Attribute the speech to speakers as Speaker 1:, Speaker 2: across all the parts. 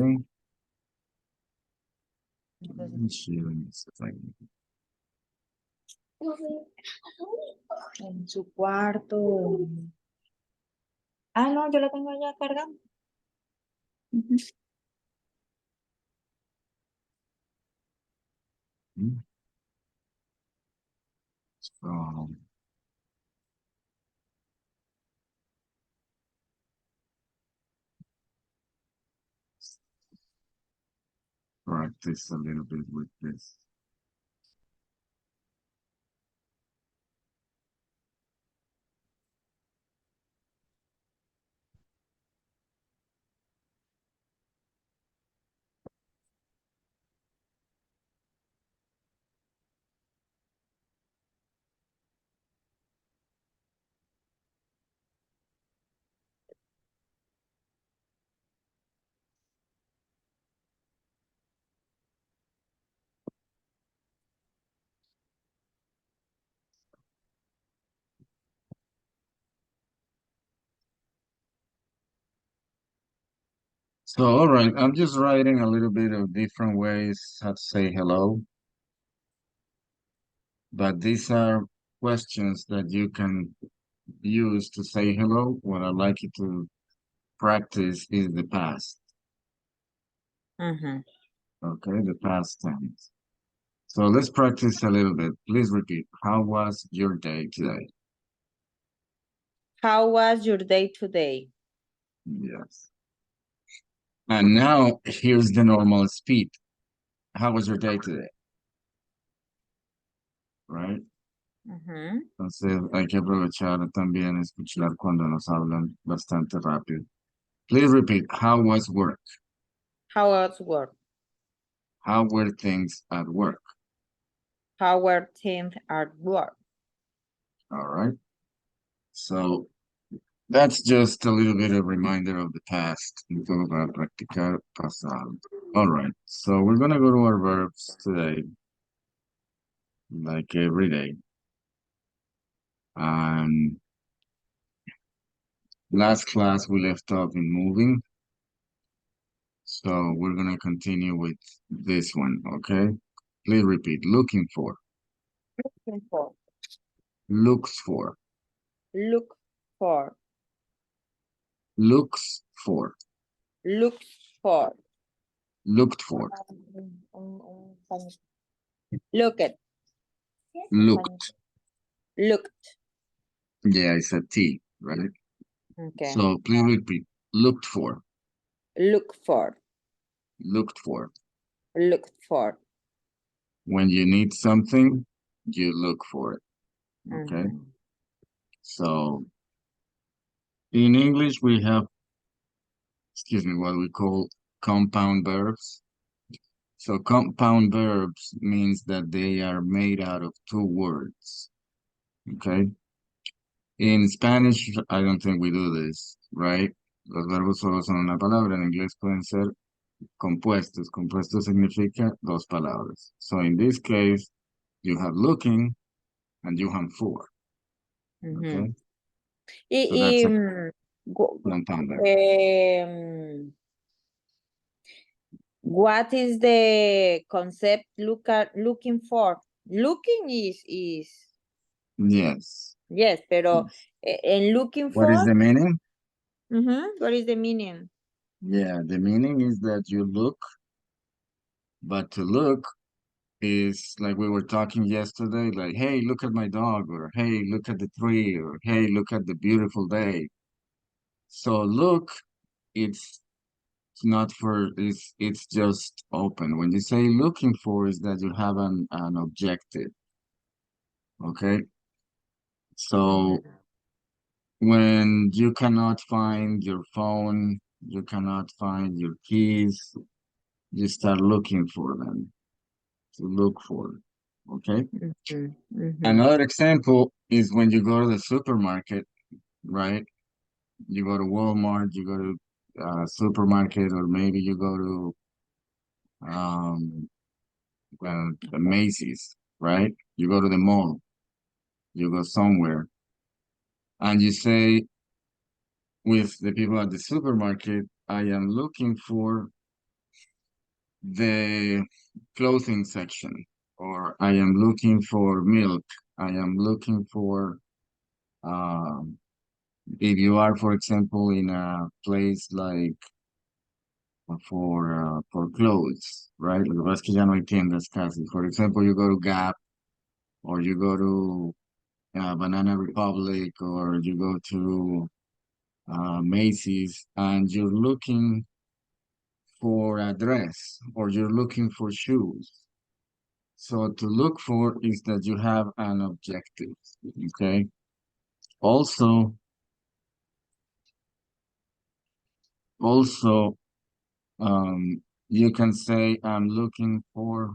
Speaker 1: thing.
Speaker 2: En su cuarto. Ah, no, yo lo tengo ya cargando.
Speaker 1: So, practice a little bit with this. So, all right, I'm just writing a little bit of different ways how to say hello. But these are questions that you can use to say hello. What I'd like you to practice is the past. Okay, the past tense. So let's practice a little bit. Please repeat. How was your day today?
Speaker 2: How was your day today?
Speaker 1: Yes. And now here's the normal speed. How was your day today? Right? Entonces hay que aprovechar también escuchar cuando nos hablan bastante rápido. Please repeat. How was work?
Speaker 2: How was work?
Speaker 1: How were things at work?
Speaker 2: How were things at work?
Speaker 1: All right. So that's just a little bit of reminder of the past. Todo para practicar pasado. All right. So we're gonna go to our verbs today, like every day. Last class we left off in moving. So we're gonna continue with this one, okay? Please repeat. Looking for.
Speaker 2: Looking for.
Speaker 1: Looks for.
Speaker 2: Look for.
Speaker 1: Looks for.
Speaker 2: Looks for.
Speaker 1: Looked for.
Speaker 2: Look at.
Speaker 1: Looked.
Speaker 2: Looked.
Speaker 1: Yeah, it's a T, right?
Speaker 2: Okay.
Speaker 1: So please repeat. Looked for.
Speaker 2: Look for.
Speaker 1: Looked for.
Speaker 2: Looked for.
Speaker 1: When you need something, you look for it. Okay. So in English, we have, what we call compound verbs. So compound verbs means that they are made out of two words. Okay. In Spanish, I don't think we do this, right? Los verbos solo son una palabra. En inglés pueden ser compuestos. Compuesto significa dos palabras. So in this case, you have looking and you have for. Okay. So that's a compound verb.
Speaker 2: What is the concept looking for? Looking is
Speaker 1: Yes.
Speaker 2: yes, pero en looking for.
Speaker 1: What is the meaning?
Speaker 2: What is the meaning?
Speaker 1: Yeah, the meaning is that you look, but to look is like we were talking yesterday, like, hey, look at my dog, or hey, look at the tree, or hey, look at the beautiful day. So look, it's not for, it's just open. When you say looking for, is that you have an objective. Okay. So when you cannot find your phone, you cannot find your keys, you start looking for them, to look for, okay? Another example is when you go to the supermarket, right? You go to Walmart, you go to supermarket, or maybe you go to the Macy's, right? You go to the mall, you go somewhere, and you say with the people at the supermarket, I am looking for the clothing section, or I am looking for milk. I am looking for, um, if you are, for example, in a place like for clothes, right? Lo que pasa es que ya no hay tiendas casi. For example, you go to Gap, or you go to Banana Republic, or you go to Macy's, and you're looking for a dress, or you're looking for shoes. So to look for is that you have an objective, okay? Also, also, you can say I'm looking for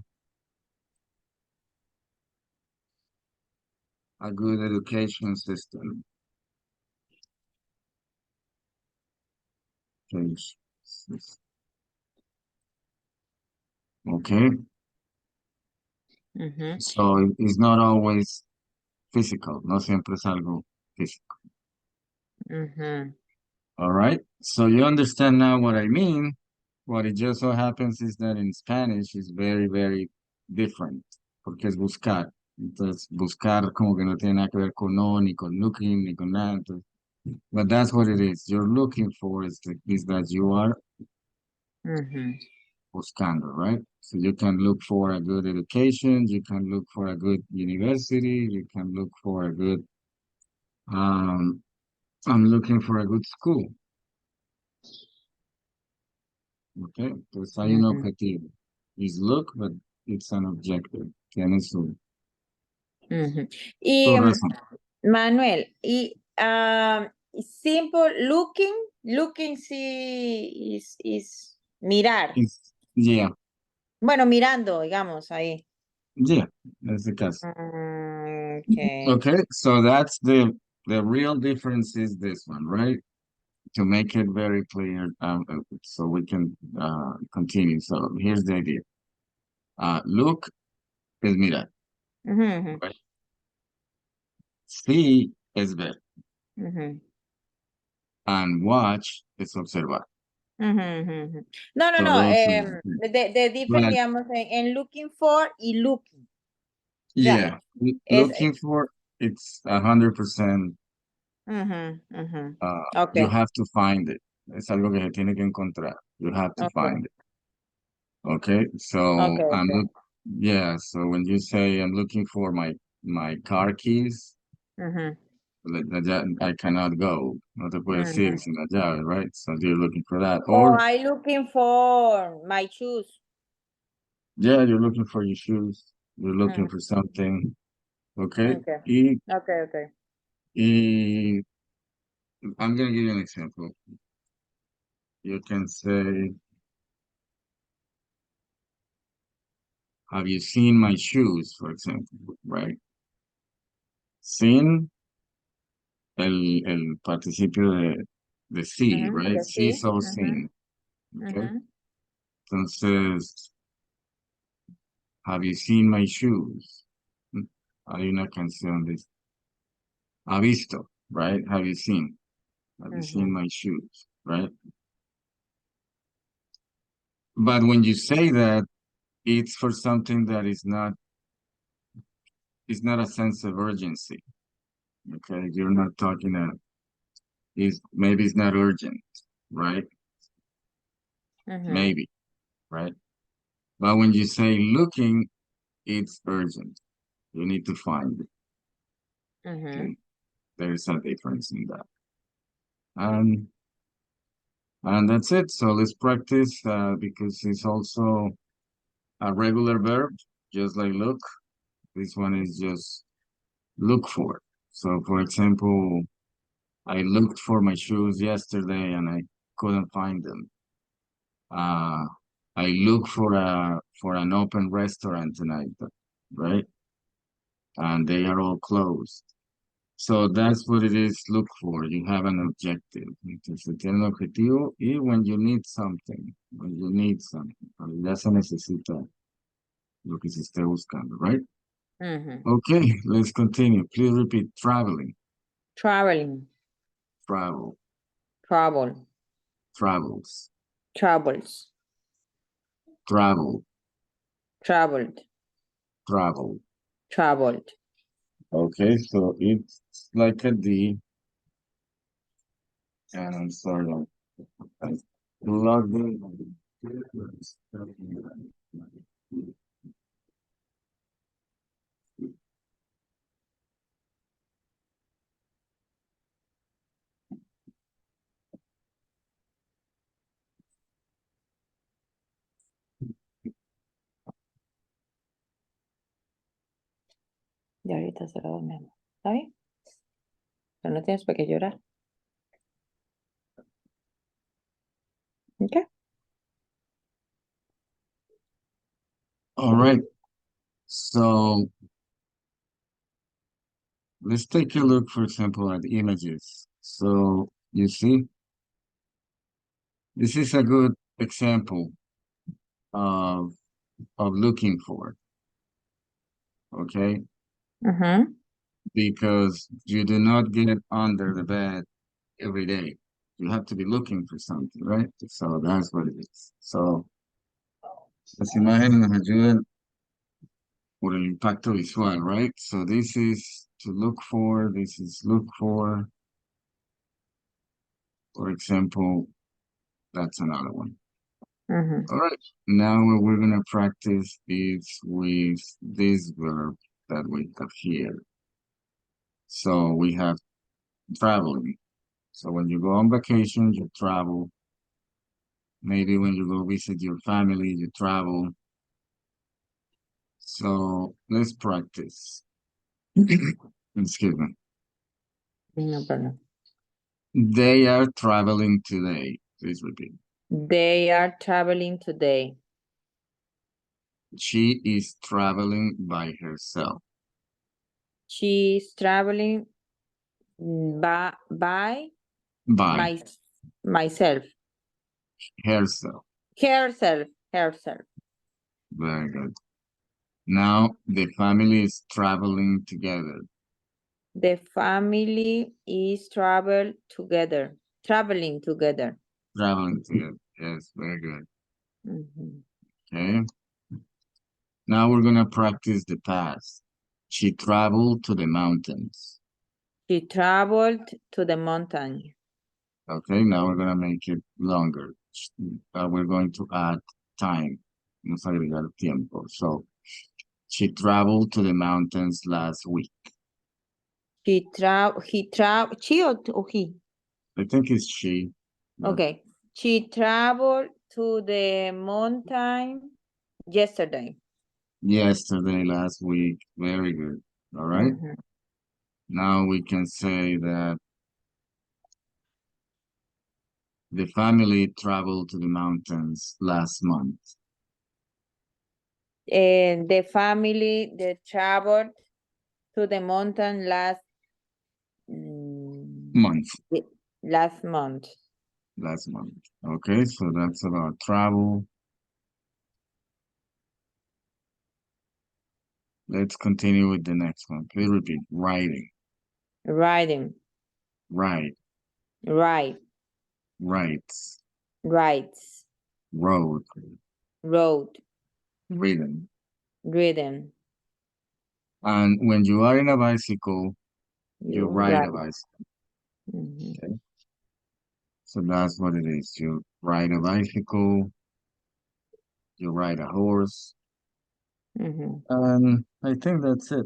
Speaker 1: a good education system. Page Okay, so it's not always physical, no siempre es algo físico. All right, so you understand now what I mean. What it just so happens is that in Spanish is very, very different, porque es buscar. Entonces, buscar como que no tiene nada que ver con no, ni con looking, ni con nada. Entonces, but that's what it is. You're looking for is that you are buscando, right? So you can look for a good education, you can look for a good university, you can look for a good, um, I'm looking for a good school. Okay, entonces hay un objetivo. Is look, but it's an objective. Tiene
Speaker 2: Y
Speaker 1: su razón.
Speaker 2: Manuel, y simple looking sí is mirar.
Speaker 1: Yeah,
Speaker 2: Bueno, mirando, digamos, ahí.
Speaker 1: yeah, that's the case.
Speaker 2: Okay.
Speaker 1: Okay, so that's the real difference is this one, right? To make it very clear, so we can continue. So here's the idea. Look es mirar, right? See es ver, and watch es observar.
Speaker 2: No, no,
Speaker 1: So
Speaker 2: no.
Speaker 1: those are
Speaker 2: The difference,
Speaker 1: but
Speaker 2: digamos, en looking for y looking. O sea,
Speaker 1: yeah,
Speaker 2: es,
Speaker 1: looking for it's 100%. You
Speaker 2: okay,
Speaker 1: have to find it. Es algo que se tiene que encontrar. You have to
Speaker 2: okay,
Speaker 1: find it. Okay, so
Speaker 2: okay, okay.
Speaker 1: yeah, so when you say I'm looking for my car keys, I cannot go. No te puedo decir sin la llave, right? So you're looking for that.
Speaker 2: Oh,
Speaker 1: Or
Speaker 2: I looking for my shoes.
Speaker 1: yeah, you're looking for your shoes. You're looking for something. Okay.
Speaker 2: Okay,
Speaker 1: Y,
Speaker 2: okay, okay.
Speaker 1: y I'm gonna give you an example. You can say, have you seen my shoes, for example, right? Seen el participio de see, right?
Speaker 2: The
Speaker 1: See,
Speaker 2: sí.
Speaker 1: so, seen. Okay. Entonces, have you seen my shoes? Hay una canción de ha visto, right? Have you seen? Have you seen my shoes, right? But when you say that, it's for something that is not a sense of urgency. Okay, you're not talking is maybe it's not urgent, right? Maybe, right? But when you say looking, it's urgent. You need to find it. Okay, there's a difference in that. Um, and that's it. So let's practice because it's also a regular verb, just like look. This one is just look for. So, for example, I looked for my shoes yesterday and I couldn't find them. Uh, I look for an open restaurant tonight, right? And they are all closed. So that's what it is. Look for. You have an objective. Entonces tiene un objetivo y when you need something, cuando ya se necesita lo que se esté buscando, right? Okay, let's continue. Please repeat. Traveling,
Speaker 2: Traveling,
Speaker 1: travel,
Speaker 2: travel,
Speaker 1: travels,
Speaker 2: travels,
Speaker 1: Travel.
Speaker 2: Traveled.
Speaker 1: Travel.
Speaker 2: Traveled.
Speaker 1: Okay, so it's like a D. And I'm sorry, I plugged in.
Speaker 2: Y ahorita se lo dormimos. ¿Está bien? Pero no tienes por qué llorar. ¿Ok?
Speaker 1: All right. So let's take a look, for example, at images. So you see, this is a good example of looking for, okay? Because you do not get under the bed every day. You have to be looking for something, right? So that's what it is. So las imágenes nos ayudan por el impacto visual, right? So this is to look for, this is look for example, that's another one. All right, now what we're gonna practice is with this verb that we have here. So we have traveling. So when you go on vacation, you travel. Maybe when you go visit your family, you travel. So let's practice. Excuse me.
Speaker 2: No problem.
Speaker 1: They are traveling today. Please repeat.
Speaker 2: They are traveling today.
Speaker 1: She is traveling by herself.
Speaker 2: She's traveling by
Speaker 1: By
Speaker 2: myself.
Speaker 1: herself.
Speaker 2: Herself.
Speaker 1: Very good. Now the family is traveling together.
Speaker 2: The family is traveling together.
Speaker 1: Traveling together. Yes, very good. Okay. Now we're gonna practice the past. She traveled to the mountains.
Speaker 2: She traveled to the mountain.
Speaker 1: Okay, now we're gonna make it longer. We're going to add time. Vamos a agregar tiempo. So, she traveled to the mountains last week.
Speaker 2: She or he?
Speaker 1: I think it's she.
Speaker 2: Okay. She traveled to the mountain yesterday.
Speaker 1: Yesterday, last week. Very good. All right. Now we can say that the family traveled to the mountains last month.
Speaker 2: And the family they traveled to the mountain last
Speaker 1: month.
Speaker 2: Last month.
Speaker 1: Last month. Okay, so that's about travel. Let's continue with the next one. Please repeat. Riding.
Speaker 2: Riding.
Speaker 1: Ride.
Speaker 2: Ride.
Speaker 1: Rights.
Speaker 2: Rights.
Speaker 1: Road.
Speaker 2: Road.
Speaker 1: Ridden.
Speaker 2: Ridden.
Speaker 1: And when you are in a bicycle, you ride a bicycle. Okay. So that's what it is. You ride a bicycle, you ride a horse. And I think that's it.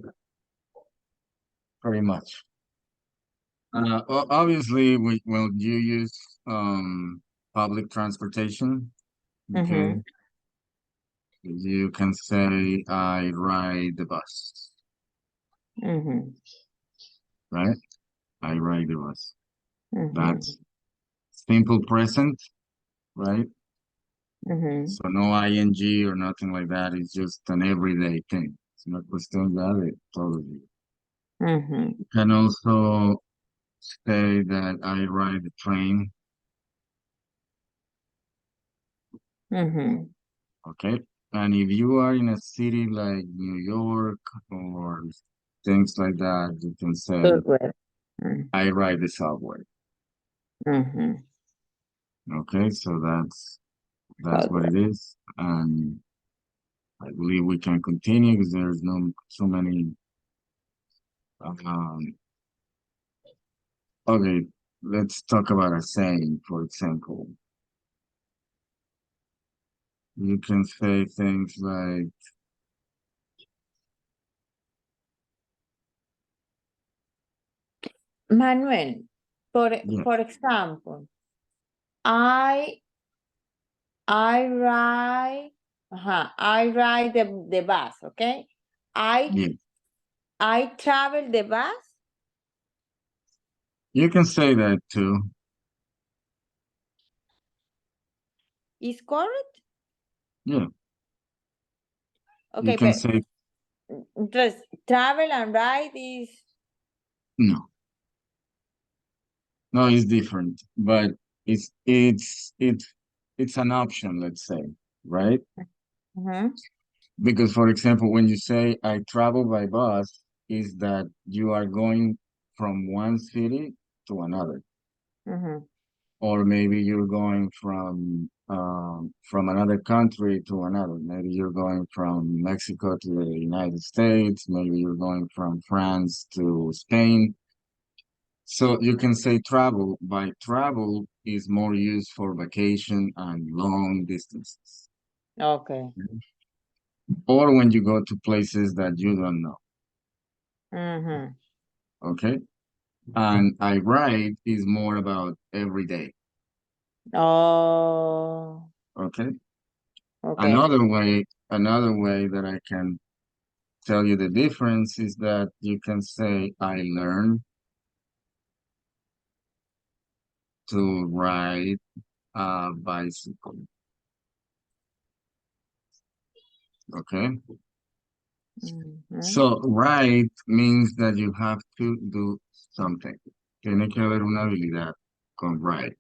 Speaker 1: Pretty much. Obviously, when you use public transportation, okay, you can say I ride the bus. Right? I ride the bus. That's simple present, right? So no ing or nothing like that. It's just an everyday thing. Es una cuestión ya de todo el día. You can also say that I ride the train. Okay. And if you are in a city like New York or things like that, you can say I ride the subway. Okay, so that's what it is. and I believe we can continue because there's no so many. Um, okay, let's talk about a saying, for example. You can say things like,
Speaker 2: Manuel,
Speaker 1: yeah,
Speaker 2: for example, I I ride the bus, okay? I
Speaker 1: yeah.
Speaker 2: I travel the bus
Speaker 1: You can say that too.
Speaker 2: is correct?
Speaker 1: Yeah, you
Speaker 2: Okay,
Speaker 1: can
Speaker 2: but
Speaker 1: say
Speaker 2: entonces travel and ride is
Speaker 1: no. No, it's different, but it's an option, let's say, right?
Speaker 2: mhm,
Speaker 1: Because, for example, when you say I travel by bus, is that you are going from one city to another,
Speaker 2: mhm,
Speaker 1: or maybe you're going from another country to another. Maybe you're going from Mexico to the United States. Maybe you're going from France to Spain. So you can say travel. By travel is more used for vacation and long distances,
Speaker 2: okay.
Speaker 1: or when you go to places that you don't know.
Speaker 2: Mhm.
Speaker 1: Okay. And I write is more about every day.
Speaker 2: Oh,
Speaker 1: Okay.
Speaker 2: okay.
Speaker 1: Another way that I can tell you the difference is that you can say I learn to ride a bicycle. Okay.
Speaker 2: Mhm.
Speaker 1: So ride means that you have to do something. Tiene que haber una habilidad con ride.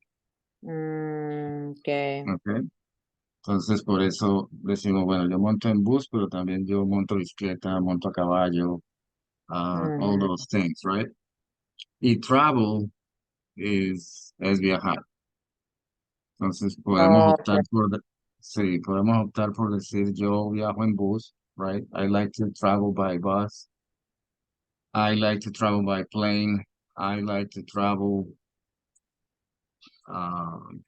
Speaker 2: Okay.
Speaker 1: Okay. Entonces por eso decimos, bueno, yo monto en bus, pero también yo monto bicicleta, monto a caballo, all
Speaker 2: Mhm.
Speaker 1: those things, right? Y travel es viajar. Entonces podemos
Speaker 2: Okay.
Speaker 1: optar sí, podemos optar por decir yo viajo en bus, right? I like to travel by bus. I like to travel by plane. I like to travel, um,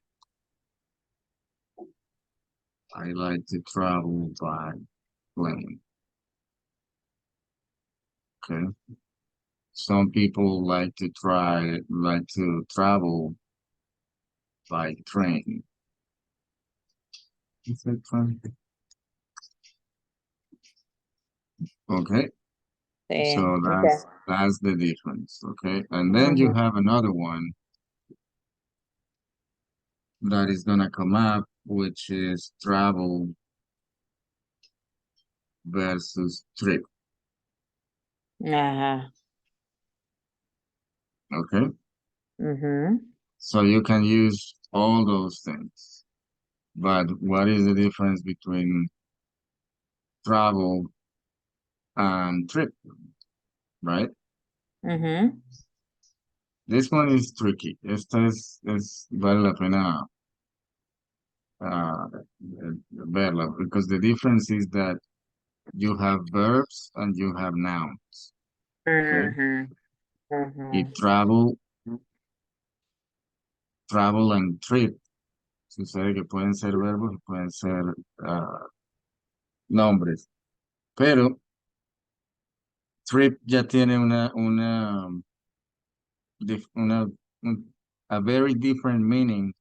Speaker 1: I like to travel by plane. Okay. Some people like to travel by train. Is it train? Okay.
Speaker 2: Sí.
Speaker 1: So
Speaker 2: Okay.
Speaker 1: that's the difference. Okay. And then you
Speaker 2: Mhm.
Speaker 1: have another one that is gonna come up, which is travel versus trip.
Speaker 2: Ajá.
Speaker 1: Okay.
Speaker 2: Mhm.
Speaker 1: So you can use all those things. But what is the difference between travel and trip, right?
Speaker 2: Mhm.
Speaker 1: This one is tricky. Vale la pena uh, verla because the difference is that you have verbs and you have nouns. Okay.
Speaker 2: Mhm.
Speaker 1: Y
Speaker 2: Mhm.
Speaker 1: travel and trip sucede que pueden ser verbos y pueden ser ah, nombres. Pero trip ya tiene una a very different meaning,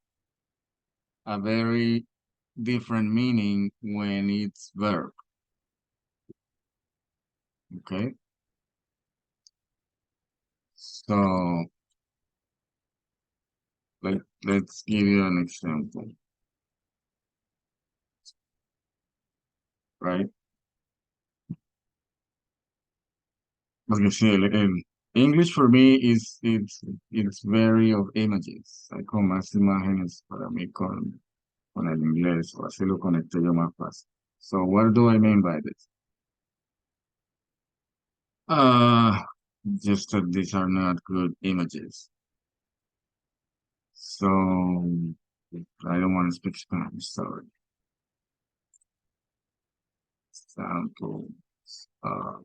Speaker 1: a very different meaning when it's verb. Okay. So let's give you an example, right? Porque sí, el English for me it's very of images. Hay como más imágenes para mí con el inglés, o así lo conecto yo más fácil. So what do I mean by this? Uh, just that these are not good images. So I don't want to speak Spanish, sorry. example, uh,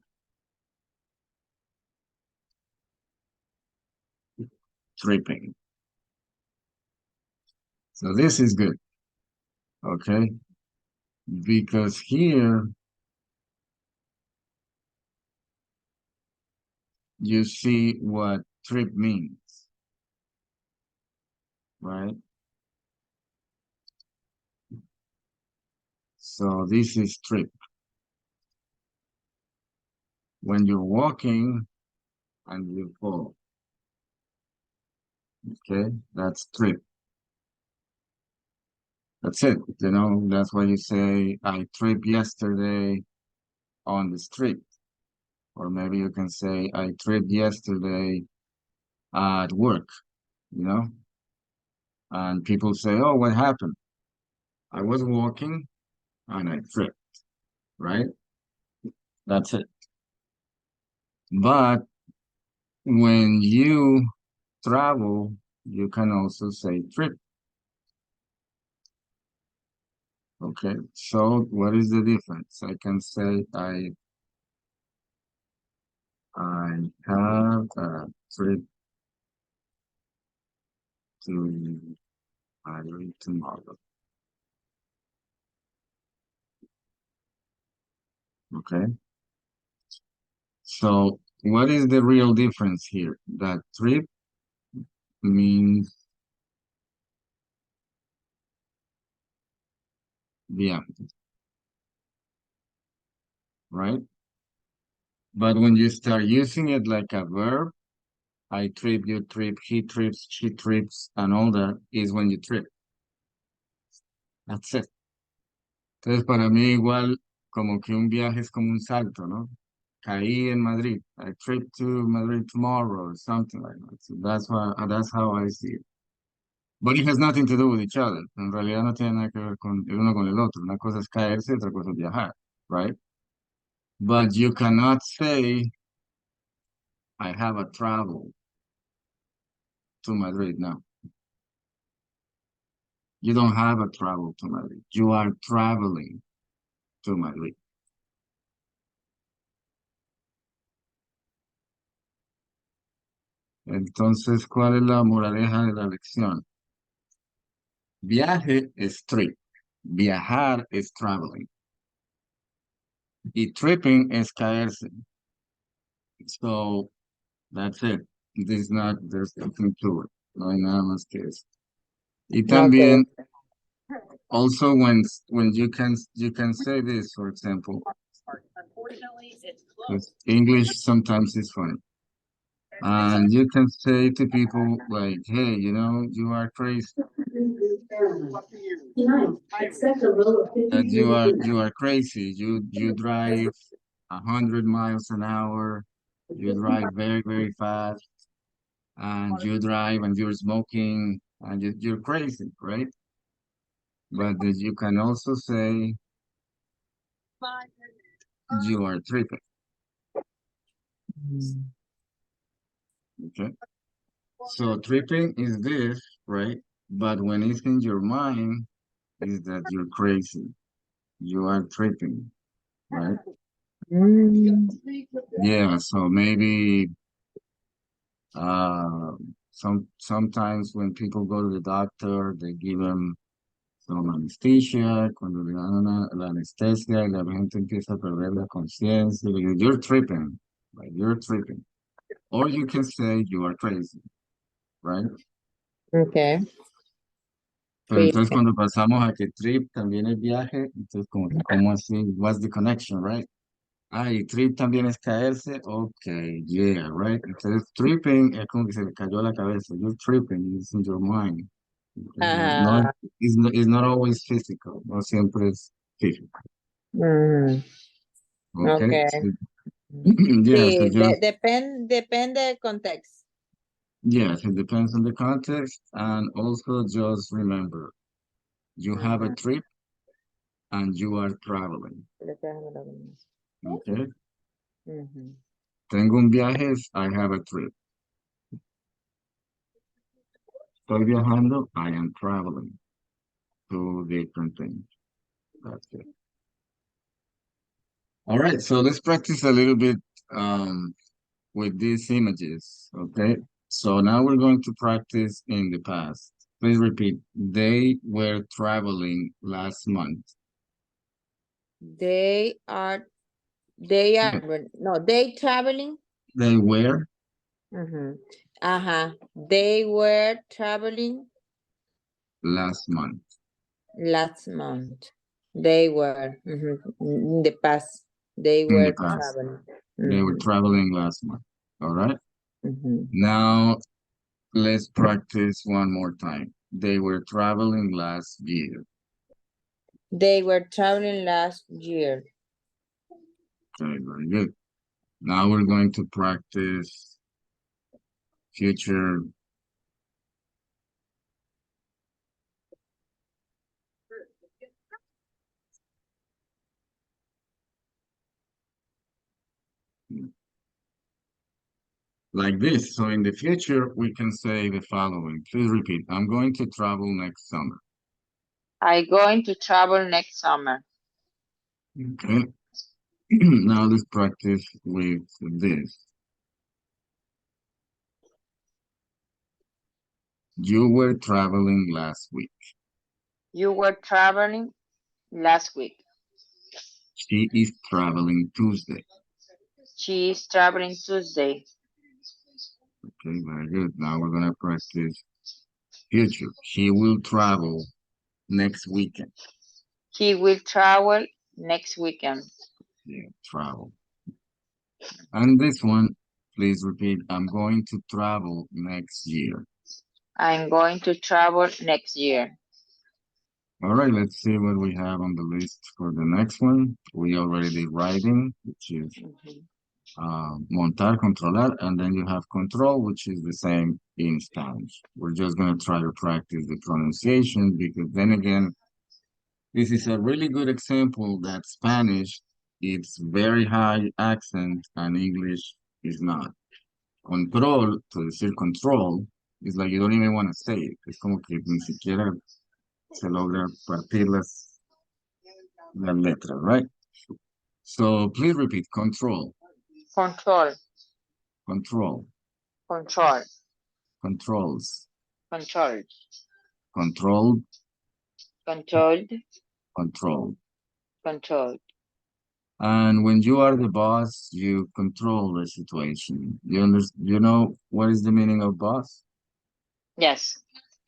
Speaker 1: tripping. So this is good, okay? Because here you see what trip means, right? So this is trip. When you're walking and you fall, okay? That's trip. That's it, you know, that's why you say, I tripped yesterday on the street. Or maybe you can say, I tripped yesterday at work, you know? And people say, oh, what happened? I was walking and I tripped, right? That's it. But when you travel, you can also say trip. Okay, so what is the difference? I can say I have a trip to Ireland tomorrow. Okay, so what is the real difference here? That trip means yeah, right? But when you start using it like a verb, I trip, you trip, he trips, she trips, and all that is when you trip. That's it. Entonces, para mí igual como que un viaje es como un salto, ¿no? Caí en Madrid. I trip to Madrid tomorrow or something like that. So that's how I see it. But it has nothing to do with each other. En realidad no tiene nada que ver con el uno con el otro. Una cosa es caerse, otra cosa es viajar, right? But you cannot say I have a travel to Madrid. No, you don't have a travel to Madrid. You are traveling to Madrid. Entonces, ¿cuál es la moraleja de la lección? Viaje es trip. Viajar es traveling. Y tripping es caerse. So that's it. There's nothing to it. No hay nada más que eso. Y
Speaker 2: Okay.
Speaker 1: también, also when you can say this, for example, 'cause English sometimes is funny. And you can say to people like, hey, you are crazy. That you are crazy. You drive 100 miles an hour. You drive very, very fast, and you drive and you're smoking, and you're crazy, right? But you can also say you are tripping. Okay. So tripping is this, right? But when it's in your mind, is that you're crazy. You are tripping, right?
Speaker 2: Mm,
Speaker 1: Yeah. So maybe uh, sometimes when people go to the doctor, they give them some anesthesia. Cuando le dan la anestesia, y la gente empieza a perder la conciencia. You're tripping, like you're tripping. Or you can say you are crazy, right?
Speaker 2: okay.
Speaker 1: Pero entonces cuando pasamos a que trip también es viaje, entonces como que, ¿cómo así? What's the connection, right? Ah, y trip también es caerse, okay, yeah, right? Entonces tripping es como que se le cayó la cabeza. You're tripping, it's in your mind. No,
Speaker 2: Ah,
Speaker 1: it's not always physical, no siempre es físico.
Speaker 2: mm,
Speaker 1: Okay,
Speaker 2: okay.
Speaker 1: so, yeah, so
Speaker 2: Sí,
Speaker 1: just,
Speaker 2: depende del contexto.
Speaker 1: yes, it depends on the context, and also just remember, you have a
Speaker 2: Ujú.
Speaker 1: trip and you are traveling, okay?
Speaker 2: Ujú.
Speaker 1: Tengo un viaje, I have a trip. Estoy viajando, I am traveling. Two different things. That's it. All right, so let's practice a little bit um, with these images, okay? So now we're going to practice in the past. Please repeat. They were traveling last month.
Speaker 2: They are, they
Speaker 1: Yeah,
Speaker 2: are, no, they traveling.
Speaker 1: they were
Speaker 2: They were traveling
Speaker 1: last month
Speaker 2: last month. They were in the past. They
Speaker 1: in the
Speaker 2: were
Speaker 1: past.
Speaker 2: traveling.
Speaker 1: They were
Speaker 2: Mhm,
Speaker 1: traveling last month. All right.
Speaker 2: mhm.
Speaker 1: Now let's practice one more time. They were traveling last year.
Speaker 2: They were traveling last year.
Speaker 1: Okay, very good. Now we're going to practice future like this. So in the future, we can say the following. Please repeat. I'm going to travel next summer.
Speaker 2: I going to travel next summer.
Speaker 1: Okay. Now let's practice with this. You were traveling last week.
Speaker 2: You were traveling last week.
Speaker 1: She is traveling Tuesday.
Speaker 2: She is traveling Tuesday.
Speaker 1: Okay, very good. Now we're gonna practice future. She will travel next weekend.
Speaker 2: He will travel next weekend.
Speaker 1: Yeah, travel. And this one, please repeat. I'm going to travel next year.
Speaker 2: I'm going to travel next year.
Speaker 1: All right, let's see what we have on the list for the next one. We already did writing, which is
Speaker 2: Mhm.
Speaker 1: montar, controlar, and then you have control, which is the same in Spanish. We're just going to try to practice the pronunciation because then again, this is a really good example that Spanish, it's very high accent and English is not. Control, to decir control, is like you don't even want to say it. Es como que ni siquiera se logra partir las letras, right? So please repeat. Control,
Speaker 2: Control,
Speaker 1: control,
Speaker 2: control,
Speaker 1: controls,
Speaker 2: control,
Speaker 1: controlled,
Speaker 2: controlled,
Speaker 1: control.
Speaker 2: controlled.
Speaker 1: And when you are the boss, you control the situation. You know what is the meaning of boss?
Speaker 2: Yes,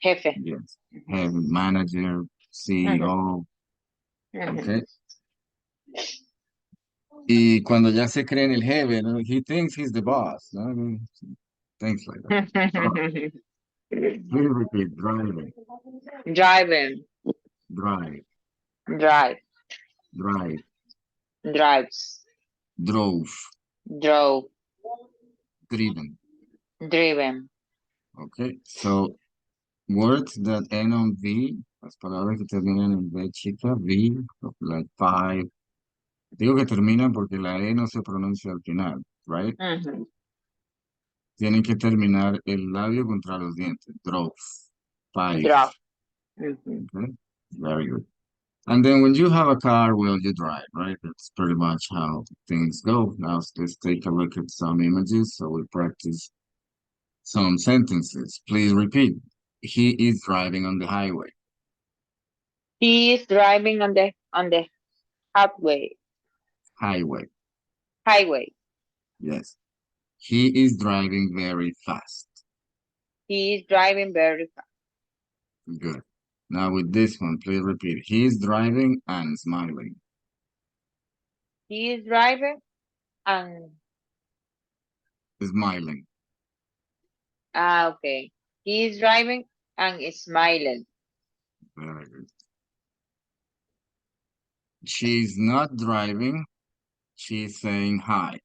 Speaker 2: jefe.
Speaker 1: Yes.
Speaker 2: Mhm,
Speaker 1: Head manager,
Speaker 2: mhm,
Speaker 1: CEO,
Speaker 2: mhm.
Speaker 1: okay? Y cuando ya se cree en el jefe, ¿no? He thinks he's the boss, ¿no? Things like that. All right. Please repeat. Driving,
Speaker 2: Driving,
Speaker 1: drive,
Speaker 2: drive,
Speaker 1: drive,
Speaker 2: drives,
Speaker 1: drove,
Speaker 2: drove,
Speaker 1: driven.
Speaker 2: driven.
Speaker 1: Okay, so words that end on V, las palabras que terminan en V chica, V, like five. Digo que terminan porque la E no se pronuncia al final, right?
Speaker 2: Mhm.
Speaker 1: Tienen que terminar el labio contra los dientes. Drove, five.
Speaker 2: Drove. Mhm.
Speaker 1: Okay, very good. And then when you have a car, well, you drive, right? That's pretty much how things go. Now let's take a look at some images so we practice some sentences. Please repeat. He is driving on the highway.
Speaker 2: He is driving on the highway.
Speaker 1: Highway.
Speaker 2: Highway.
Speaker 1: Yes. He is driving very fast.
Speaker 2: He is driving very fast.
Speaker 1: Good. Now with this one, please repeat. He is driving and smiling.
Speaker 2: He is driving and
Speaker 1: Smiling.
Speaker 2: okay. He is driving and is smiling.
Speaker 1: Very good. She's not driving. She's saying hi.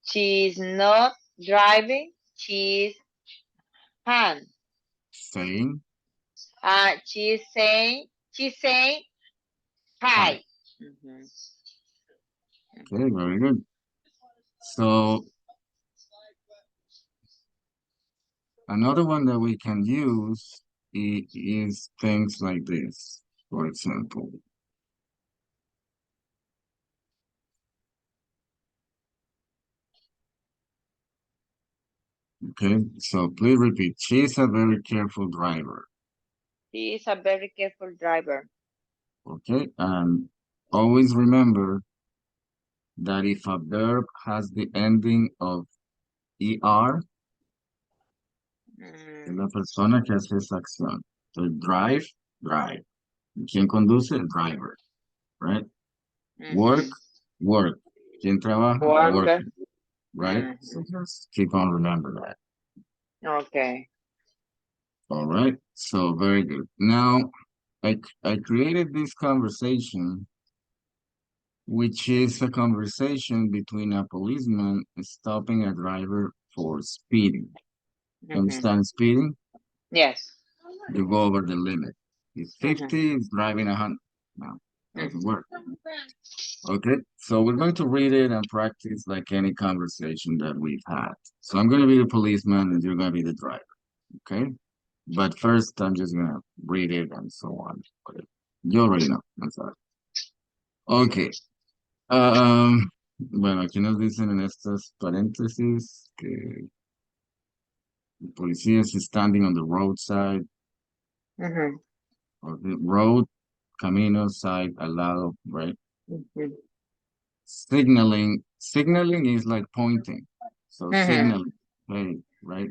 Speaker 2: She is not driving. She is hand.
Speaker 1: Saying
Speaker 2: She's saying
Speaker 1: hi.
Speaker 2: hi. Mhm.
Speaker 1: Okay, very good. So another one that we can use is things like this. For example, Okay, so please repeat. She's a very careful driver.
Speaker 2: He is a very careful driver.
Speaker 1: Okay, and always remember that if a verb has the ending of ER, es
Speaker 2: Mm,
Speaker 1: la persona que hace esa acción. So drive, drive. ¿Quién conduce? Driver, right? Work,
Speaker 2: mhm.
Speaker 1: work. ¿Quién trabaja?
Speaker 2: Worker.
Speaker 1: Worker, right?
Speaker 2: Mm,
Speaker 1: So just keep on remember that.
Speaker 2: okay.
Speaker 1: All right, so very good. Now, I created this conversation, which is a conversation between a policeman stopping a driver for speeding.
Speaker 2: Mhm.
Speaker 1: Understand speeding?
Speaker 2: Yes.
Speaker 1: You go over the limit. If
Speaker 2: Mhm.
Speaker 1: 50 is driving 100. No, doesn't
Speaker 2: Mhm.
Speaker 1: work. Okay, so we're going to read it and practice like any conversation that we've had. So I'm going to be the policeman and you're going to be the driver. Okay, but first I'm just going to read it and so on. Okay. You already know. I'm sorry. Ok. Bueno, aquí nos dicen en estos paréntesis que el policía is standing on the roadside,
Speaker 2: Mhm.
Speaker 1: or the road, camino, side, al lado, right?
Speaker 2: Mhm.
Speaker 1: Signaling is like pointing. So
Speaker 2: Mhm.
Speaker 1: signaling, hey, right?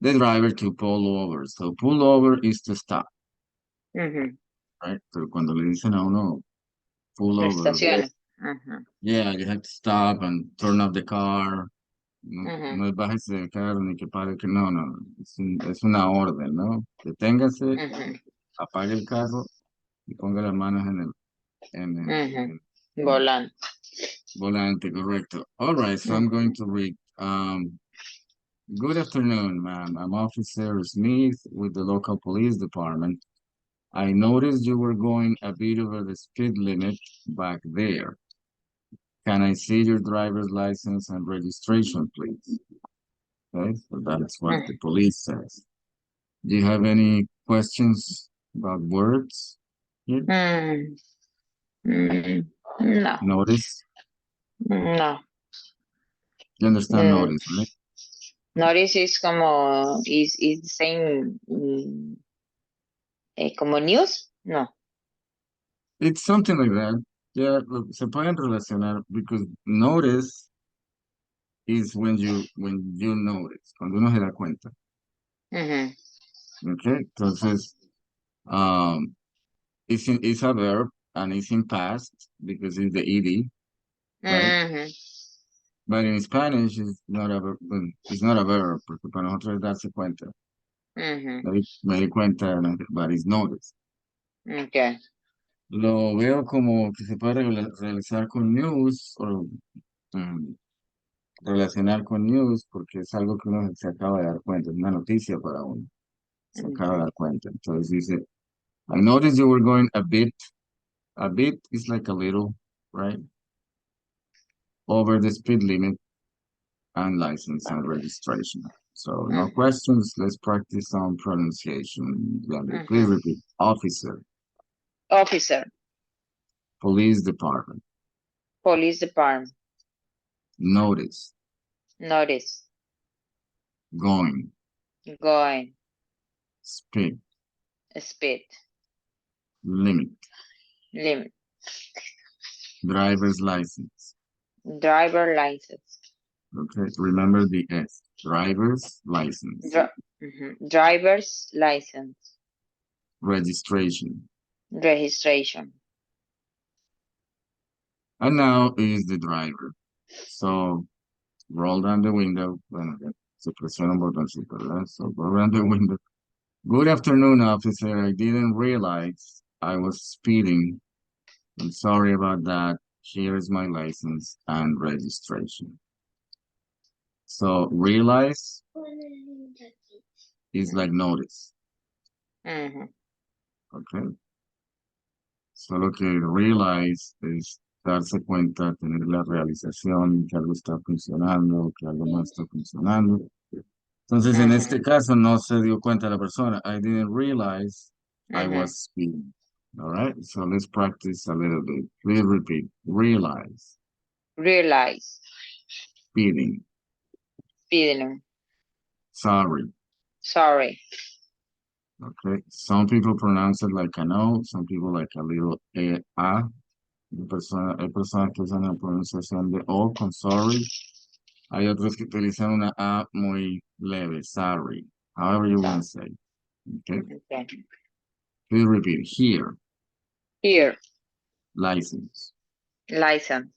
Speaker 1: The driver to pull over. So pull over is to stop,
Speaker 2: Mhm.
Speaker 1: right? Pero cuando le dicen a uno pull over,
Speaker 2: Estaciones. Mhm.
Speaker 1: yeah, you have to stop and turn off the car. No,
Speaker 2: Mhm.
Speaker 1: no es bájese del carro ni que pare que no, no, es una orden, ¿no? Deténgase,
Speaker 2: Mhm.
Speaker 1: apague el carro y ponga las manos
Speaker 2: Mhm.
Speaker 1: en el
Speaker 2: Volante.
Speaker 1: volante, correcto. All right, so I'm going
Speaker 2: Mhm.
Speaker 1: to read. Good afternoon, ma'am. I'm Officer Smith with the local police department. I noticed you were going a bit over the speed limit back there. Can I see your driver's license and registration, please? Okay, so that's what the
Speaker 2: Mhm.
Speaker 1: police says. Do you have any questions about words here?
Speaker 2: Mm, mm, no,
Speaker 1: Notice?
Speaker 2: no.
Speaker 1: You understand
Speaker 2: Mm,
Speaker 1: notice, right?
Speaker 2: notice is como, is the same, como news? No.
Speaker 1: It's something like that. Yeah, look, se pueden relacionar because notice is when you notice, cuando uno se da cuenta.
Speaker 2: Mhm.
Speaker 1: Okay, entonces, um, it's a verb and it's in past because it's the ed, right?
Speaker 2: Mhm.
Speaker 1: But in Spanish, it's not a verb, well, it's not a verb, porque para nosotros es darse cuenta.
Speaker 2: Mhm.
Speaker 1: Me di cuenta, but it's notice.
Speaker 2: Okay.
Speaker 1: Lo veo como que se puede realizar con news o mm, relacionar con news porque es algo que uno se acaba de dar cuenta, es una noticia para uno, se acaba de
Speaker 2: Mhm.
Speaker 1: dar cuenta. Entonces dice, I noticed you were going a bit is like a little, right? Over the speed limit and license and registration. So no
Speaker 2: Mhm.
Speaker 1: questions, let's practice on pronunciation. Yendry, please
Speaker 2: Mhm.
Speaker 1: repeat. Officer,
Speaker 2: Officer,
Speaker 1: police department,
Speaker 2: police department,
Speaker 1: notice,
Speaker 2: notice,
Speaker 1: going,
Speaker 2: going,
Speaker 1: speed,
Speaker 2: speed,
Speaker 1: limit,
Speaker 2: limit,
Speaker 1: driver's license.
Speaker 2: driver license,
Speaker 1: Okay, remember the S. Driver's license,
Speaker 2: driver's license,
Speaker 1: registration.
Speaker 2: registration.
Speaker 1: And now is the driver. So roll down the window. Bueno, ya se presiona un botoncito, ¿verdad? So go down the window. Good afternoon, officer. I didn't realize I was speeding. I'm sorry about that. Here is my license and registration. So realize is like notice.
Speaker 2: Mhm.
Speaker 1: Okay. Solo que realize es darse cuenta, tener la realización que algo está funcionando, que algo no está funcionando. Entonces, en este
Speaker 2: Mhm.
Speaker 1: caso, no se dio cuenta la persona. I didn't realize I
Speaker 2: Mhm.
Speaker 1: was speeding. All right, so let's practice a little bit. Please repeat. Realize,
Speaker 2: Realize,
Speaker 1: speeding,
Speaker 2: speeding,
Speaker 1: Sorry.
Speaker 3: Sorry.
Speaker 1: Okay. Some people pronounce it like an O, some people like a little A. Hay personas que usan la pronunciación de O con sorry. Hay otros que utilizan una A muy leve, sorry. However you want to say. Okay.
Speaker 3: Okay.
Speaker 1: Please repeat. Here.
Speaker 3: Here.
Speaker 1: License.
Speaker 3: License.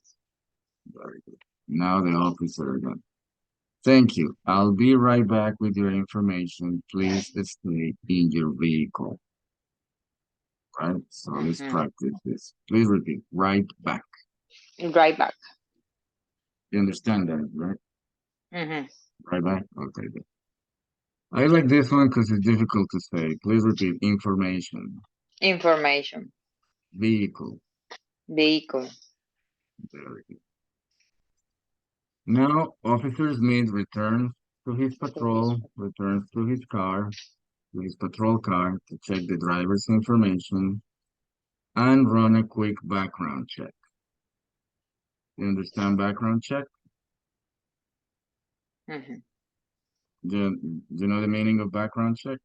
Speaker 1: Very good. Now the officer again. Thank you. I'll be right back with your information. Please stay in your vehicle. Right? So let's practice this. Please repeat. Right back.
Speaker 3: Right back.
Speaker 1: You understand that, right?
Speaker 3: Mm-hmm.
Speaker 1: Right back? Okay, good. I like this one because it's difficult to say. Please repeat. Information.
Speaker 3: Information.
Speaker 1: Vehicle.
Speaker 3: Vehicle.
Speaker 1: Very good. Now, Officer Smith returns to his patrol, returns to his car, to his patrol car to check the driver's information and run a quick background check. You understand background check?
Speaker 3: Mm-hmm.
Speaker 1: Do you know the meaning of background check?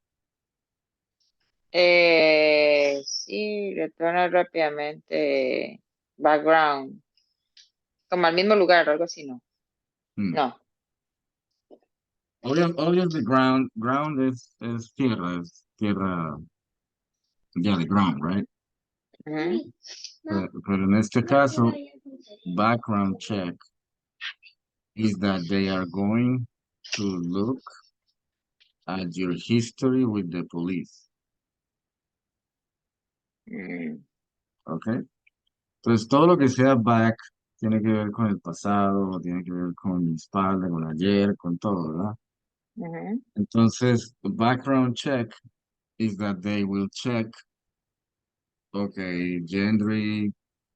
Speaker 3: Sí, retorna rápidamente. Background. Como al mismo lugar, algo así, ¿no?
Speaker 1: Hmm.
Speaker 3: No.
Speaker 1: Obviously, ground is tierra, yeah, the ground, right?
Speaker 3: Mm-hmm.
Speaker 1: Pero en este caso, background check is that they are going to look at your history with the police,
Speaker 3: Mm-hmm.
Speaker 1: ¿ok? Entonces, todo lo que sea back tiene que ver con el pasado, tiene que ver con mi espalda, con ayer, con todo, ¿verdad?
Speaker 3: Mm-hmm.
Speaker 1: Entonces, background check is that they will check, okay, Yendry,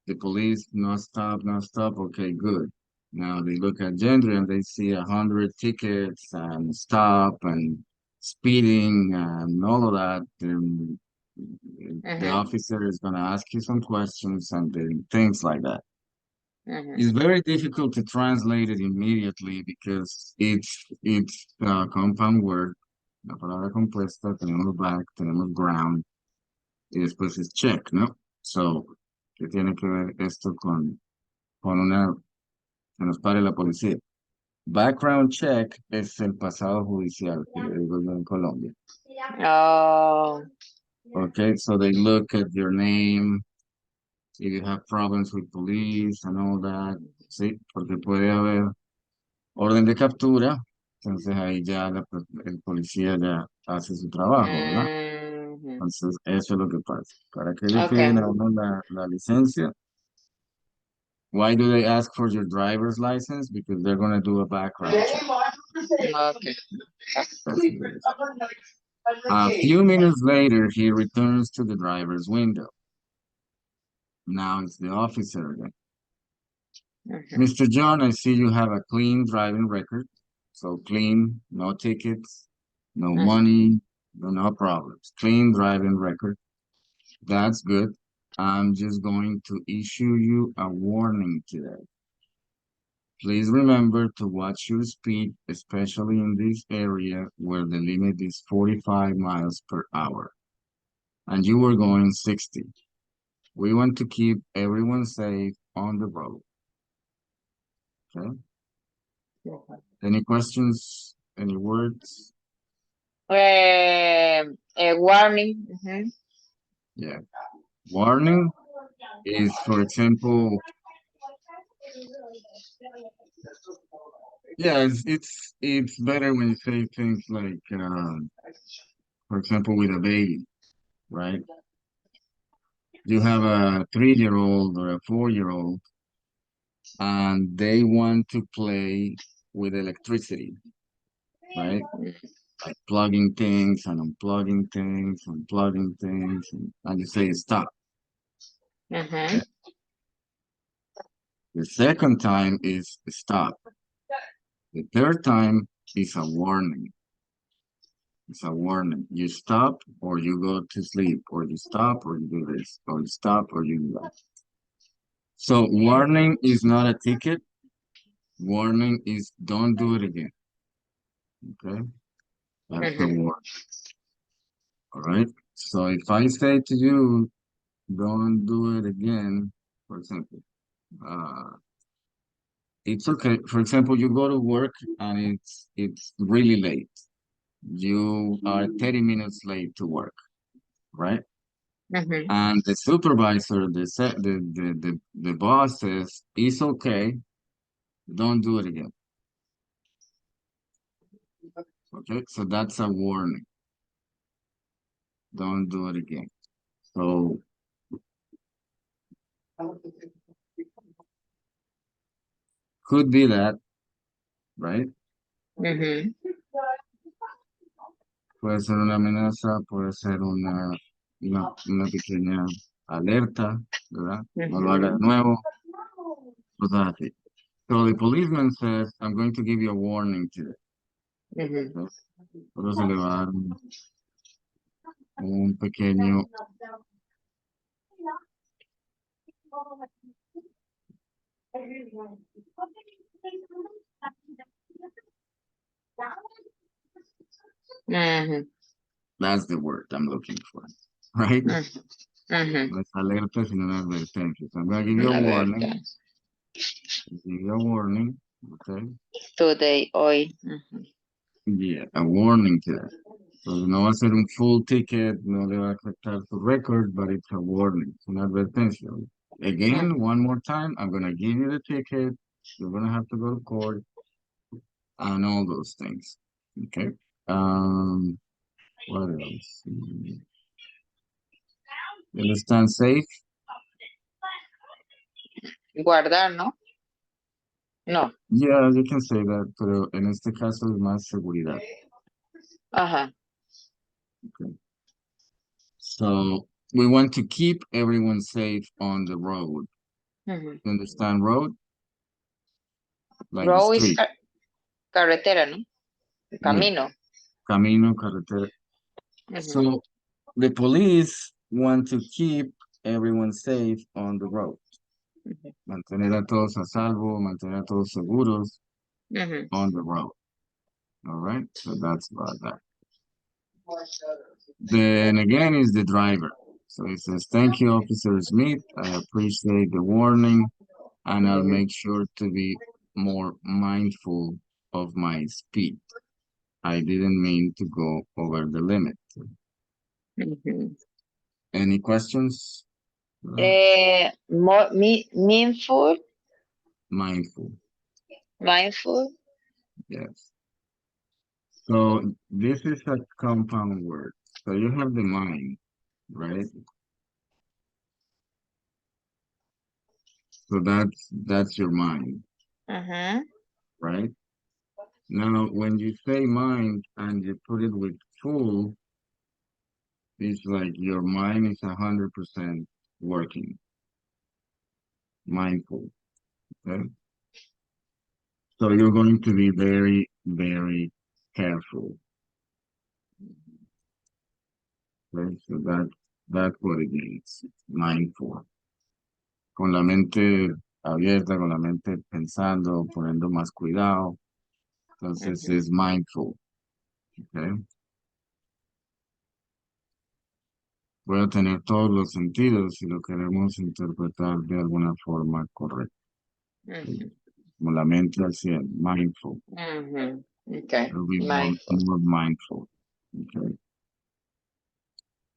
Speaker 1: the police, no stop, no stop, okay, good. Now they look at Yendry and they see 100 tickets and stop and speeding and all of that. Then the
Speaker 3: Mm-hmm.
Speaker 1: officer is going to ask you some questions and then things like that.
Speaker 3: Mm-hmm.
Speaker 1: It's very difficult to translate it immediately because it's a compound word. La palabra compuesta, tenemos back, tenemos ground, y después es check, ¿no? So, ¿qué tiene que ver esto con una que nos pare la policía? Background check es el pasado judicial, que le digo yo en Colombia.
Speaker 3: Oh.
Speaker 1: Okay, so they look at your name, if you have problems with police and all that, sí, porque puede haber orden de captura, entonces ahí ya el policía ya hace su trabajo, ¿verdad?
Speaker 3: Mm-hmm.
Speaker 1: Entonces eso es lo que pasa. ¿Para qué le
Speaker 3: Okay.
Speaker 1: piden a uno la licencia? Why do they ask for your driver's license? Because they're going to do a background check.
Speaker 3: Okay.
Speaker 1: That's what it is. A few minutes later, he returns to the driver's window. Now it's the officer again.
Speaker 3: Mm-hmm.
Speaker 1: Mr. John, I see you have a clean driving record. So clean, no tickets, no
Speaker 3: Mm-hmm.
Speaker 1: money, no problems. Clean driving record. That's good. I'm just going to issue you a warning today. Please remember to watch your speed, especially in this area where the limit is 45 miles per hour. And you were going 60. We want to keep everyone safe on the road. Okay? Any questions? Any words?
Speaker 3: Warning. Mm-hmm.
Speaker 1: Yeah. Warning is, for example, yeah, it's better when you say things like, for example, with a baby, right? You have a 3-year-old or a 4-year-old, and they want to play with electricity, right? Like plugging things and unplugging things, unplugging things, and you say stop.
Speaker 3: Mm-hmm.
Speaker 1: The second time is stop. The third time is a warning. It's a warning. You stop or you go to sleep, or you stop or you do this, or you stop or you do that. So warning is not a ticket. Warning is don't do it again. Okay? That's the word. All right. So if I say to you, don't do it again, for example, uh, it's okay. For example, you go to work and it's really late. You are 30 minutes late to work, right?
Speaker 3: Mhm.
Speaker 1: And the supervisor, the boss says, it's okay, don't do it again. Okay, so that's a warning. Don't do it again. So could be that, right?
Speaker 3: Mhm.
Speaker 1: Puede ser una amenaza, puede ser una pequeña alerta, ¿verdad? No lo haga de
Speaker 3: Mhm.
Speaker 1: nuevo, cosas así. So the policeman says, I'm going to give you a warning today.
Speaker 3: Mhm.
Speaker 1: ¿No? Solo se le va a dar un pequeño,
Speaker 3: Mhm.
Speaker 1: that's the word I'm looking for, right?
Speaker 3: Mhm. Mhm.
Speaker 1: No es alerta, sino una advertencia. So I'm going to give you a
Speaker 3: A ver,
Speaker 1: warning. Give you a warning, okay?
Speaker 3: today, hoy. Mhm.
Speaker 1: Yeah, a warning today. So no va a ser un full ticket, no le va a afectar su record, but it's a warning, it's an advertencia. Again, one more time, I'm gonna give you the ticket, you're gonna have to go to court, and all those things. Okay. What else? You understand safe?
Speaker 3: Guardar, ¿no? No.
Speaker 1: Yeah, you can say that, pero en este caso es más seguridad.
Speaker 3: Ajá.
Speaker 1: Okay. So we want to keep everyone safe on the road.
Speaker 3: Mhm.
Speaker 1: You understand road? Like the
Speaker 3: Road is
Speaker 1: street.
Speaker 3: carretera, ¿no?
Speaker 1: Yeah,
Speaker 3: Camino.
Speaker 1: camino, carretera.
Speaker 3: Mhm.
Speaker 1: So the police want to keep everyone safe on the road.
Speaker 3: Mhm.
Speaker 1: Mantener a todos a salvo, mantener a todos seguros
Speaker 3: Mhm.
Speaker 1: on the road. All right, so that's about that. Then again is the driver. So it says, thank you, Officer Smith. I appreciate the warning, and I'll
Speaker 3: Mhm.
Speaker 1: make sure to be more mindful of my speed. I didn't mean to go over the limit.
Speaker 3: Mhm.
Speaker 1: Any questions?
Speaker 3: Mindful,
Speaker 1: Mindful,
Speaker 3: mindful.
Speaker 1: yes. So this is a compound word. So you have the mind, right? So that's your mind,
Speaker 3: Ajá.
Speaker 1: right? Now, when you say mind and you put it with full, it's like your mind is 100% working, mindful, okay? So you're going to be very, very careful, okay? So that's what it means, mindful. Con la mente abierta, con la mente pensando, poniendo más cuidado. Entonces
Speaker 3: Ujú.
Speaker 1: es mindful, okay? Voy a tener todos los sentidos si lo queremos interpretar de alguna forma correcta.
Speaker 3: Ujú.
Speaker 1: Como la mente al 100, mindful.
Speaker 3: Ujú. Okay.
Speaker 1: It'll be
Speaker 3: Mindful.
Speaker 1: more mindful. Okay.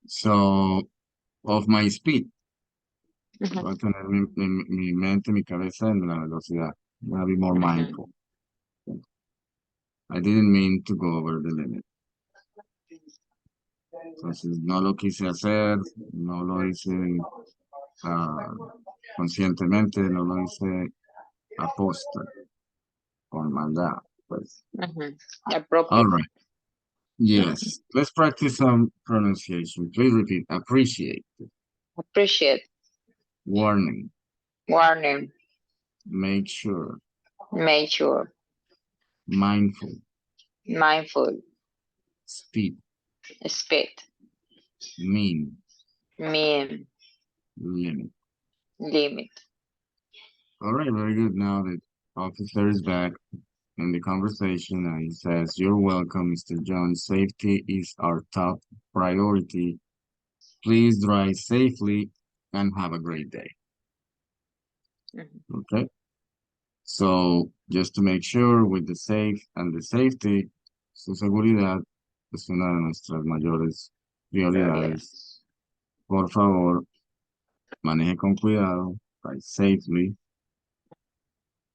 Speaker 1: So, of my speed.
Speaker 3: Ujú.
Speaker 1: Voy a tener mi mente, mi cabeza en la velocidad. Voy a be more
Speaker 3: Ujú.
Speaker 1: mindful. I didn't mean to go over the limit. Entonces, no lo quise hacer, no lo hice ah, conscientemente, no lo hice aposta, con maldad, pues.
Speaker 3: Ujú. A
Speaker 1: All
Speaker 3: propósito.
Speaker 1: right. Yes. Let's practice some pronunciation. Please repeat. Appreciate.
Speaker 3: Appreciate.
Speaker 1: Warning.
Speaker 3: Warning.
Speaker 1: Make sure.
Speaker 3: Make sure.
Speaker 1: Mindful.
Speaker 3: Mindful.
Speaker 1: Speed.
Speaker 3: Speed.
Speaker 1: Mean.
Speaker 3: Mean.
Speaker 1: Limit.
Speaker 3: Limit.
Speaker 1: All right. Very good. Now the officer is back. in the conversation, and he says, "You're welcome, Mr. John. Safety is our top priority. Please drive safely and have a great day."
Speaker 3: Mhm.
Speaker 1: Okay. So just to make sure with the safe and the safety, su seguridad es una de nuestras mayores prioridades.
Speaker 3: Prioridades.
Speaker 1: Por favor, maneje con cuidado, drive safely.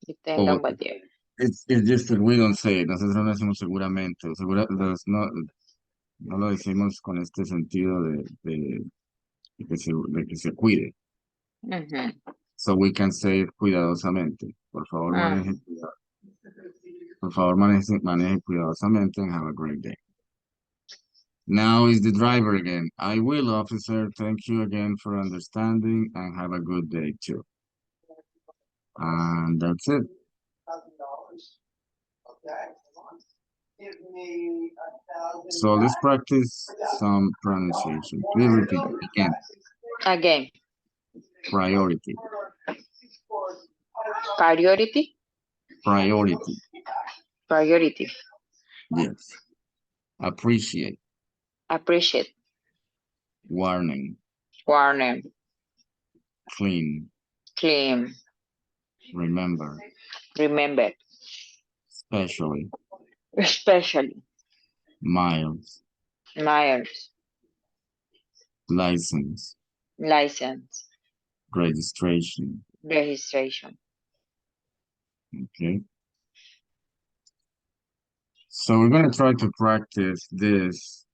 Speaker 3: Y tenga
Speaker 1: O
Speaker 3: un buen día.
Speaker 1: it's just that we don't say it. Nosotros no decimos seguramente. No, no lo decimos con este sentido de que se cuide.
Speaker 3: Ujú.
Speaker 1: So we can say it cuidadosamente. Por favor, maneje
Speaker 3: Mm.
Speaker 1: cuidado. Por favor, maneje cuidadosamente and have a great day. Now is the driver again. "I will, officer. Thank you again for understanding and have a good day too." And that's it. So let's practice some pronunciation. Please repeat again.
Speaker 3: Again,
Speaker 1: Priority,
Speaker 3: priority,
Speaker 1: priority.
Speaker 3: priority,
Speaker 1: Yes. Appreciate,
Speaker 3: appreciate,
Speaker 1: warning,
Speaker 3: warning,
Speaker 1: clean,
Speaker 3: clean,
Speaker 1: remember,
Speaker 3: remember,
Speaker 1: especially,
Speaker 3: especially,
Speaker 1: miles,
Speaker 3: miles,
Speaker 1: license,
Speaker 3: license,
Speaker 1: registration.
Speaker 3: registration.
Speaker 1: Okay. So we're gonna try to practice this.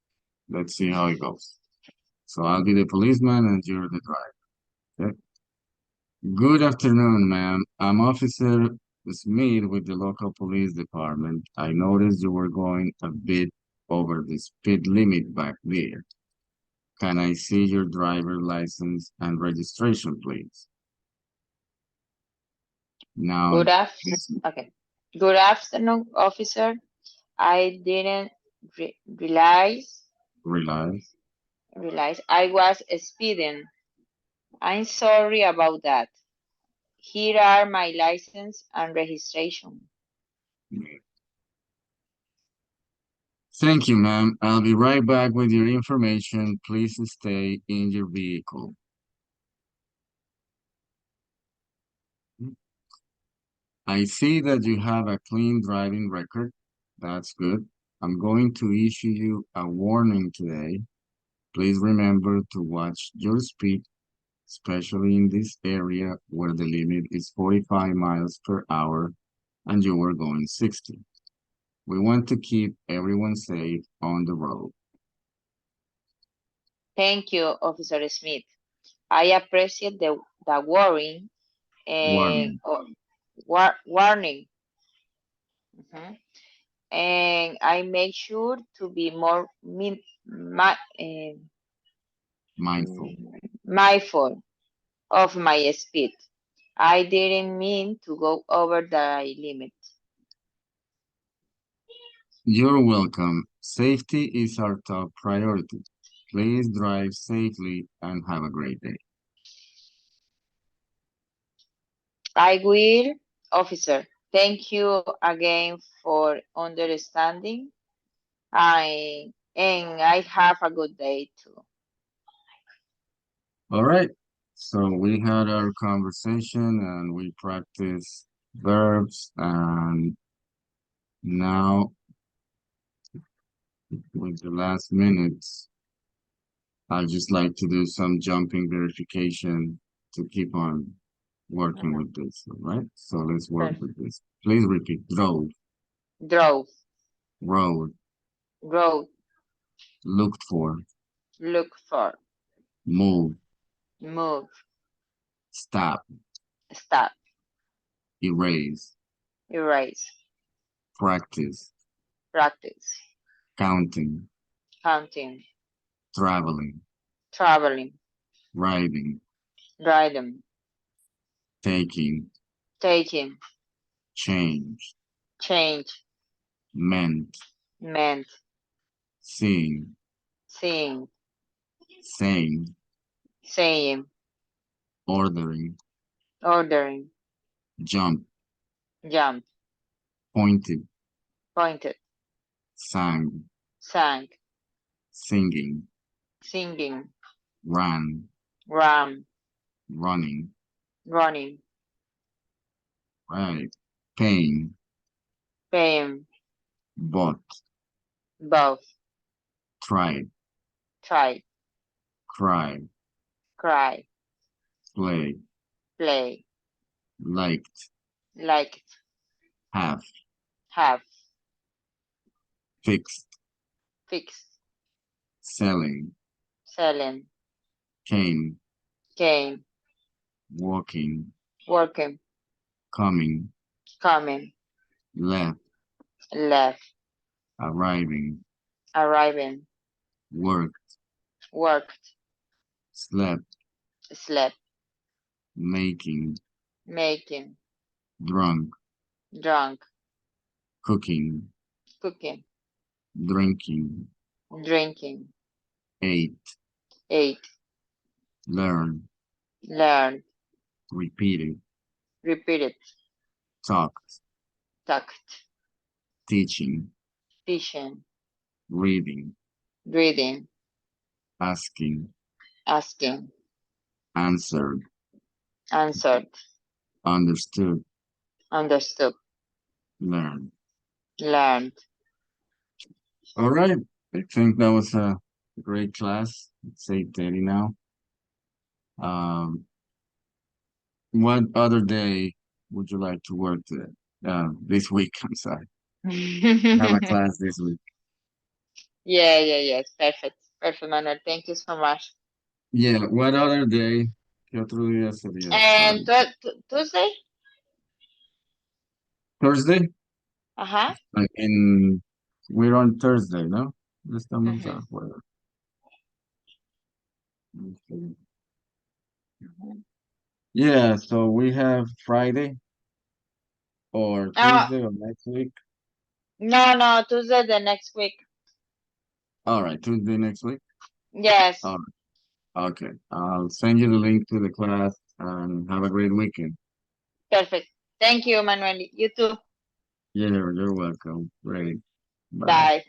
Speaker 1: Let's see how it goes. So I'll be the policeman and you're the driver. Okay. "Good afternoon, ma'am. I'm Officer Smith with the local police department. I noticed you were going a bit over the speed limit back there. Can I see your driver license and registration, please?" Now,
Speaker 3: Good af
Speaker 1: listen,
Speaker 3: okay. Good afternoon, officer. I didn't realize
Speaker 1: realize.
Speaker 3: I was speeding. I'm sorry about that. Here are my license and registration.
Speaker 1: "Thank you, ma'am. I'll be right back with your information. Please stay in your vehicle." "I see that you have a clean driving record. That's good. I'm going to issue you a warning today. Please remember to watch your speed, especially in this area where the limit is 45 miles per hour and you were going 60. We want to keep everyone safe on the road."
Speaker 3: Thank you, Officer Smith. I appreciate the warning and
Speaker 1: Warning,
Speaker 3: warning. Mhm. And I make sure to be more
Speaker 1: mindful.
Speaker 3: mindful of my speed. I didn't mean to go over the limit.
Speaker 1: You're welcome. Safety is our top priority. Please drive safely and have a great day.
Speaker 3: I will, officer. Thank you again for understanding. I have a good day too.
Speaker 1: All right. So we had our conversation and we practiced verbs, and now with the last minutes, I'd just like to do some jumping verification to keep on working
Speaker 3: Mhm.
Speaker 1: with this, all right? So let's work
Speaker 3: Perfect.
Speaker 1: with this. Please repeat. Drove,
Speaker 3: Drove,
Speaker 1: rode,
Speaker 3: rode,
Speaker 1: looked for,
Speaker 3: look for,
Speaker 1: move,
Speaker 3: move,
Speaker 1: stop,
Speaker 3: stop,
Speaker 1: erase,
Speaker 3: erase,
Speaker 1: practice,
Speaker 3: practice,
Speaker 1: counting,
Speaker 3: counting,
Speaker 1: traveling,
Speaker 3: traveling,
Speaker 1: riding,
Speaker 3: riding,
Speaker 1: taking,
Speaker 3: taking,
Speaker 1: change,
Speaker 3: change,
Speaker 1: meant,
Speaker 3: meant,
Speaker 1: seeing,
Speaker 3: seeing,
Speaker 1: saying,
Speaker 3: saying,
Speaker 1: ordering,
Speaker 3: ordering,
Speaker 1: jump,
Speaker 3: jump,
Speaker 1: pointed,
Speaker 3: pointed,
Speaker 1: sang,
Speaker 3: sang,
Speaker 1: singing,
Speaker 3: singing,
Speaker 1: ran,
Speaker 3: ran,
Speaker 1: running,
Speaker 3: running,
Speaker 1: right, paying,
Speaker 3: paying,
Speaker 1: bought,
Speaker 3: both,
Speaker 1: tried,
Speaker 3: tried,
Speaker 1: cry,
Speaker 3: cry,
Speaker 1: play,
Speaker 3: play,
Speaker 1: liked,
Speaker 3: liked,
Speaker 1: have,
Speaker 3: have,
Speaker 1: fixed,
Speaker 3: fixed,
Speaker 1: selling,
Speaker 3: selling,
Speaker 1: came,
Speaker 3: came,
Speaker 1: walking,
Speaker 3: working,
Speaker 1: coming,
Speaker 3: coming,
Speaker 1: left,
Speaker 3: left,
Speaker 1: arriving,
Speaker 3: arriving,
Speaker 1: worked,
Speaker 3: worked,
Speaker 1: slept,
Speaker 3: slept,
Speaker 1: making,
Speaker 3: making,
Speaker 1: drunk,
Speaker 3: drunk,
Speaker 1: cooking,
Speaker 3: cooking,
Speaker 1: drinking,
Speaker 3: drinking,
Speaker 1: ate,
Speaker 3: ate,
Speaker 1: learn,
Speaker 3: learned,
Speaker 1: repeated,
Speaker 3: repeated,
Speaker 1: talked,
Speaker 3: tucked,
Speaker 1: teaching,
Speaker 3: teaching,
Speaker 1: reading,
Speaker 3: reading,
Speaker 1: asking,
Speaker 3: asking,
Speaker 1: answered,
Speaker 3: answered,
Speaker 1: understood,
Speaker 3: understood,
Speaker 1: learned.
Speaker 3: learned.
Speaker 1: All right. I think that was a great class. It's 8:30 now. Um, what other day would you like to work today? This week, I'm sorry. Have a class this week.
Speaker 3: Yes, perfect, perfect, Manuel. Thank you so much.
Speaker 1: Yeah, what other day? ¿Qué otro día sería para
Speaker 3: And
Speaker 1: mí?
Speaker 3: Tuesday?
Speaker 1: Thursday?
Speaker 3: Uh-huh.
Speaker 1: In we're on Thursday, no? Estamos
Speaker 3: Mhm.
Speaker 1: a jueves. Yeah, so we have Friday or
Speaker 3: Uh,
Speaker 1: Tuesday or next week.
Speaker 3: no, Tuesday the next week.
Speaker 1: All right, Tuesday next week.
Speaker 3: Yes,
Speaker 1: All right, okay. I'll send you the link to the class and have a great weekend.
Speaker 3: perfect. Thank you, Manuel. You too.
Speaker 1: Yeah, you're welcome. Great. Bye.
Speaker 3: Bye.